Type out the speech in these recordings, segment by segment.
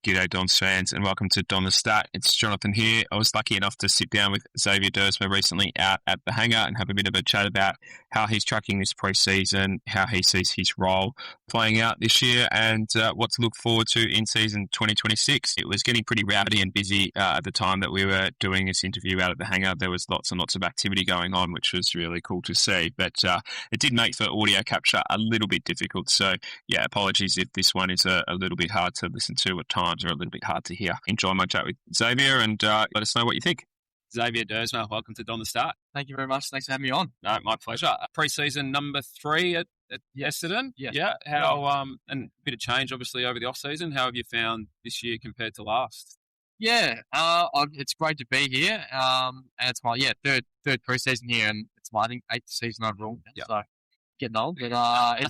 G'day, Don's fans, and welcome to Don the Stat. It's Jonathan here. I was lucky enough to sit down with Xavier Duursma recently out at the hangar and have a bit of a chat about how he's tracking this pre-season, how he sees his role playing out this year, and what to look forward to in season 2026. It was getting pretty rowdy and busy at the time that we were doing this interview out at the hangar. There was lots and lots of activity going on, which was really cool to see, but it did make the audio capture a little bit difficult. So, yeah, apologies if this one is a little bit hard to listen to at times or a little bit hard to hear. Enjoy my chat with Xavier and let us know what you think. Xavier Duursma, welcome to Don the Start. Thank you very much. Thanks for having me on. No, my pleasure. Pre-season number 3 at Essendon. Yeah. How and a bit of change obviously over the off season. How have you found this year compared to last? Yeah, it's great to be here. And it's my third pre-season here, and it's my I think 8th season overall. Yeah. So getting old, but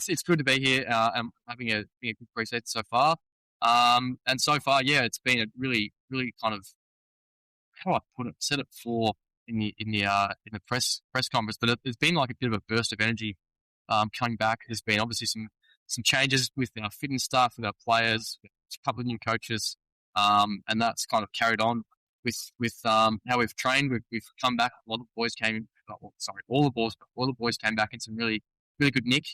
it's good to be here. And having a good pre-season so far. And so far, it's been a really kind of, how do I put it? Said it before in the press conference, but it's been like a bit of a burst of energy coming back. There's been obviously some changes with our fitness staff, with our players, with a couple of new coaches, and that's kind of carried on with how we've trained. We've come back. A lot of boys came. All the boys came back in some really good nick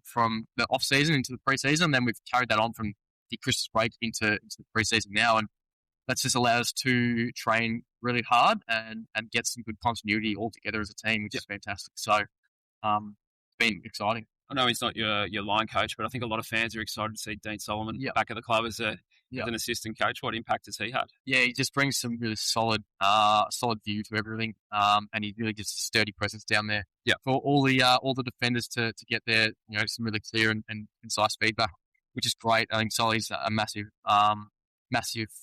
from the off season into the pre-season. Then we've carried that on from the Christmas break into the pre-season now, and that's just allowed us to train really hard and get some good continuity all together as a team, which is fantastic. So it's been exciting. I know he's not your line coach, but I think a lot of fans are excited to see Dean Solomon back at the club as an assistant coach. What impact has he had? Yeah, he just brings some really solid view to everything, and he really gives a sturdy presence down there for all the defenders to get their some really clear and concise feedback, which is great. I think Solly's a massive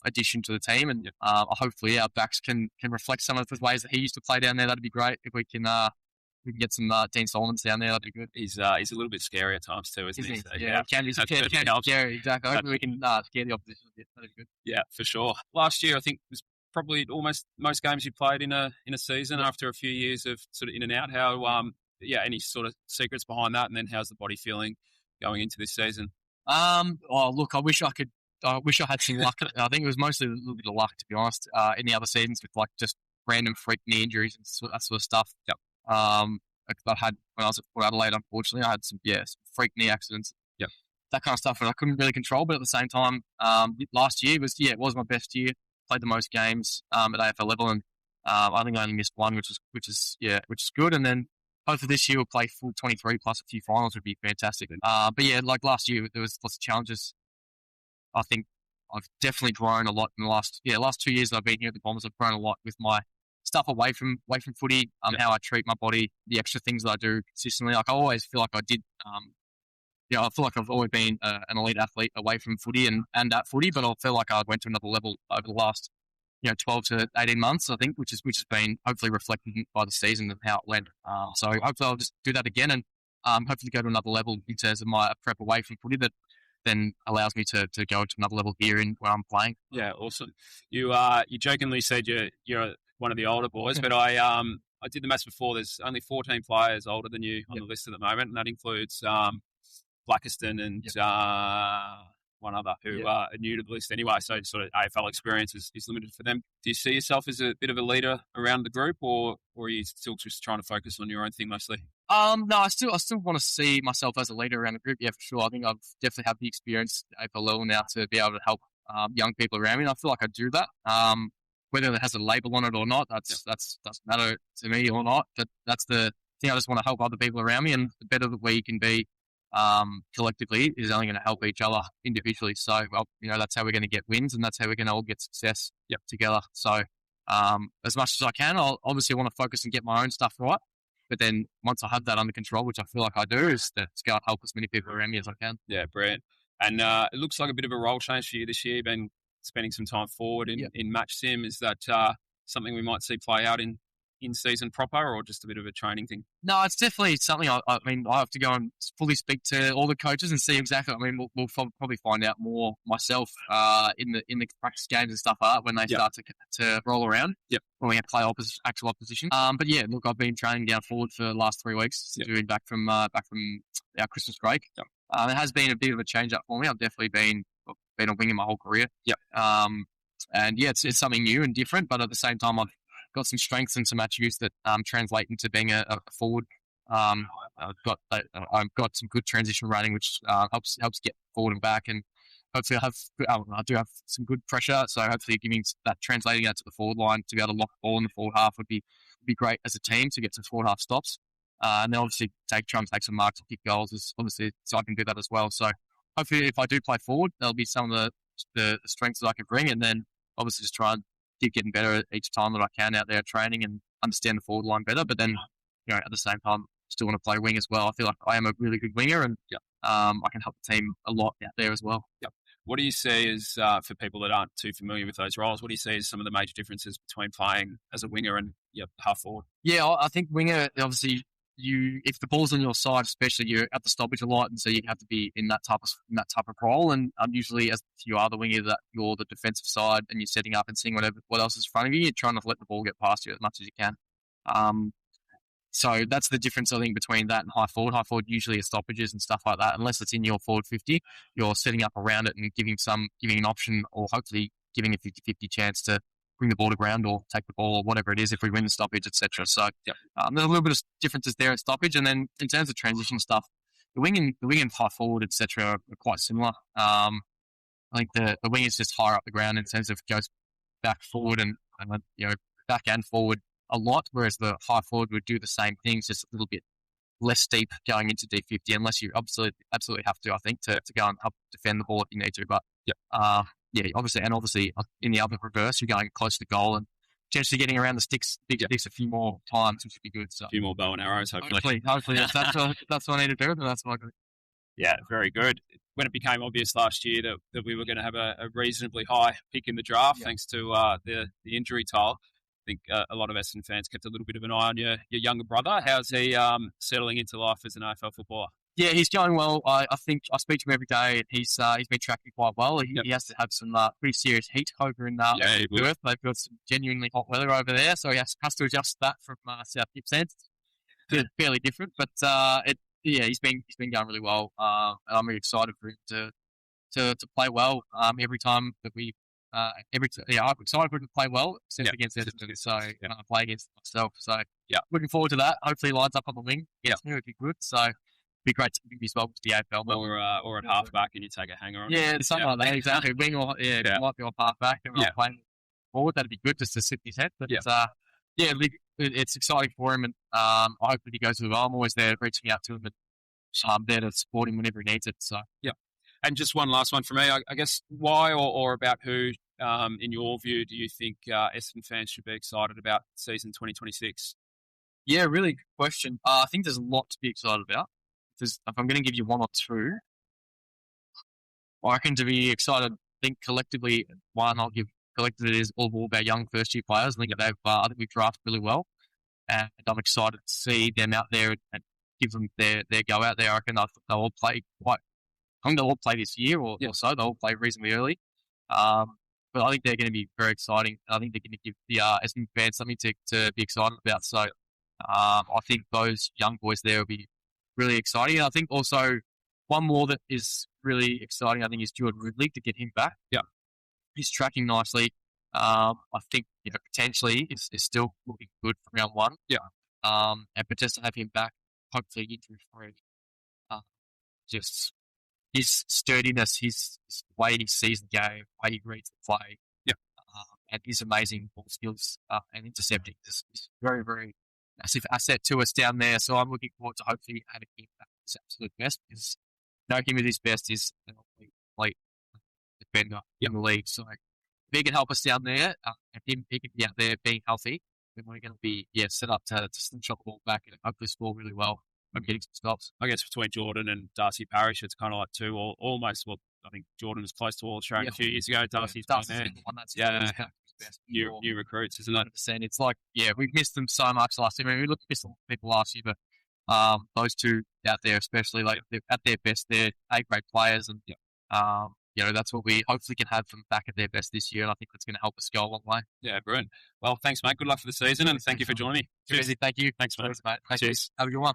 addition to the team, and hopefully our backs can reflect some of the ways that he used to play down there. That'd be great if we can get some Dean Solomons down there. That'd be good. He's a little bit scary at times too, isn't he? So, yeah, can be scary. Exactly. Hopefully we can scare the opposition a bit. That'd be good. Yeah, for sure. Last year, I think was probably almost most games you played in a season after a few years of sort of in and out. How any sort of secrets behind that, and then how's the body feeling going into this season? Look, I wish I had some luck. I think it was mostly a little bit of luck, to be honest, in the other seasons with like just random freak knee injuries and that sort of stuff. Yep. I had when I was at Port Adelaide, unfortunately, I had some freak knee accidents. Yep. That kind of stuff, and I couldn't really control. But at the same time, last year it was my best year. Played the most games at AFL level, and I think I only missed one, which is good. And then hopefully this year we'll play full 23 plus a few finals would be fantastic. But like last year there was lots of challenges. I think I've definitely grown a lot in the last 2 years that I've been here at the Bombers. I've grown a lot with my stuff away from footy, how I treat my body, the extra things that I do consistently. Like I always feel like I did, I feel like I've always been an elite athlete away from footy and at footy, but I feel like I went to another level over the last 12 to 18 months, I think, which has been hopefully reflected by the season and how it went. So hopefully I'll just do that again and hopefully go to another level in terms of my prep away from footy that then allows me to go to another level here in where I'm playing. Yeah, awesome. You jokingly said you're one of the older boys, but I did the maths before. There's only 14 players older than you on the list at the moment, and that includes Blackiston and one other who are new to the list anyway. So sort of AFL experience is limited for them. Do you see yourself as a bit of a leader around the group, or are you still just trying to focus on your own thing mostly? No, I still want to see myself as a leader around the group. Yeah, for sure. I think I've definitely had the experience at AFL level now to be able to help young people around me. And I feel like I do that. Whether it has a label on it or not, that doesn't matter to me or not. But that's the thing. I just want to help other people around me, and the better that we can be collectively is only going to help each other individually. So, that's how we're going to get wins, and that's how we're going to all get success together. So, as much as I can, I'll obviously want to focus and get my own stuff right. But then once I have that under control, which I feel like I do, is to go and help as many people around me as I can. Yeah, brilliant. And it looks like a bit of a role change for you this year. You've been spending some time forward in match sim. Is that something we might see play out in season proper, or just a bit of a training thing? No, it's definitely something. I have to go and fully speak to all the coaches and see exactly. I mean, we'll probably find out more myself in the practice games and stuff when they start to roll around. Yep. When we have to play actual opposition. But yeah, look, I've been training down forward for the last 3 weeks since we've been back from our Christmas break. Yep. It has been a bit of a change up for me. I've definitely been been a winger my whole career. Yep. And yeah, it's something new and different, but at the same time, I've got some strengths and some attributes that translate into being a forward. I've got some good transition running, which helps get forward and back, and hopefully I do have some good pressure. So hopefully translating that to the forward line to be able to lock the ball in the forward half would be great as a team to get some forward half stops. And then obviously try and take some marks and kick goals so I can do that as well. So hopefully if I do play forward, there'll be some of the strengths that I can bring, and then obviously just try and keep getting better each time that I can out there training and understand the forward line better. But then, at the same time, still want to play wing as well. I feel like I am a really good winger, and I can help the team a lot out there as well. Yep. What do you see as, for people that aren't too familiar with those roles, what do you see as some of the major differences between playing as a winger and half forward? Yeah, I think winger, obviously, if the ball's on your side, especially, you're at the stoppage a lot, and so you have to be in that type of role. And usually, as you are the winger, that you're the defensive side, and you're setting up and seeing what else is in front of you. You're trying to let the ball get past you as much as you can. So that's the difference, I think, between that and high forward. High forward usually is stoppages and stuff like that. Unless it's in your forward 50, you're setting up around it and giving an option, or hopefully giving a 50-50 chance to bring the ball to ground or take the ball or whatever it is if we win the stoppage, etc. So there's a little bit of differences there at stoppage. And then in terms of transition stuff, the wing and high forward, etc. are quite similar. I think the wing is just higher up the ground in terms of goes back forward and back and forward a lot, whereas the high forward would do the same things, just a little bit less steep going into D50, unless you absolutely have to, I think, to go and help defend the ball if you need to. But obviously in the other reverse, you're going close to goal and potentially getting around the sticks a few more times, which would be good. So a few more bow and arrows, hopefully. Hopefully that's what I need to do, and that's what I got. Yeah, very good. When it became obvious last year that we were going to have a reasonably high pick in the draft, thanks to the injury toll, I think a lot of Essendon fans kept a little bit of an eye on your younger brother. How's he settling into life as an AFL footballer? Yeah, he's going well. I think I speak to him every day, and he's been tracking quite well. He has to have some pretty serious heat over in Perth. They've got some genuinely hot weather over there, so he has to adjust that from South Gippsland. It's fairly different, but he's been going really well, and I'm really excited for him to play well every time that we. I'm excited for him to play well, except against Essendon. So I play against myself. So looking forward to that. Hopefully, he lines up on the wing. It would be good. So it'd be great to be as well with the AFL. Or at halfback, and you take a hanger on. Yeah, something like that. Exactly. Wing or it might be on halfback, and we're playing forward. That'd be good just to sit in his head. But it's exciting for him, and I hope that he goes really well. I'm always there reaching out to him, and I'm there to support him whenever he needs it. So And just one last one for me. I guess why or about who, in your view, do you think Essendon fans should be excited about season 2026? Yeah, really good question. I think there's a lot to be excited about. If I'm going to give you one or two, I reckon to be excited, I think collectively, one I'll give collectively is all of our young first-year players. I think we've drafted really well, and I'm excited to see them out there and give them their go out there. I reckon they'll all play I think they'll all play this year or so. They'll all play reasonably early. But I think they're going to be very exciting. I think they're going to give the Essendon fans something to be excited about. So I think those young boys there will be really exciting. And I think also one more that is really exciting, I think, is Jordan Ridley, to get him back. Yeah. He's tracking nicely. I think potentially is still looking good for round one. Yeah. But just to have him back, hopefully injury-free, just his sturdiness, his way he sees the game, the way he reads the play, and his amazing ball skills and intercepting is very, very massive asset to us down there. So I'm looking forward to hopefully adding him back to his absolute best, because him at his best is an elite defender in the league. So if he can help us down there, and he can be out there being healthy, then we're going to be set up to slingshot the ball back and hopefully score really well. I'm getting some stops. I guess between Jordan and Darcy Parish, it's kind of like two almost. Well, I think Jordan was close to All-Australian a few years ago. Darcy's been there. The one that's best. New recruits, isn't it? 100%. It's like, we've missed them so much last year. I mean, we missed people last year, but those two out there, especially, like, they're at their best. They're A-grade players, and that's what we hopefully can have them back at their best this year, and I think that's going to help us go a long way. Yeah, brilliant. Well, thanks, mate. Good luck for the season, and thank you for joining me. Cheers. Thank you. Thanks, mate. Thanks, mate. Cheers. Have a good one.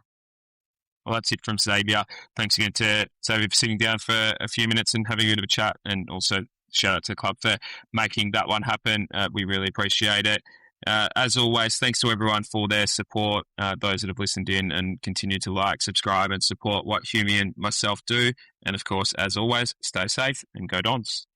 Well, that's it from Xavier. Thanks again to Xavier for sitting down for a few minutes and having a bit of a chat, and also shout out to the club for making that one happen. We really appreciate it. As always, thanks to everyone for their support, those that have listened in and continue to like, subscribe and support what Humie and myself do. And of course, as always, stay safe and go Dons.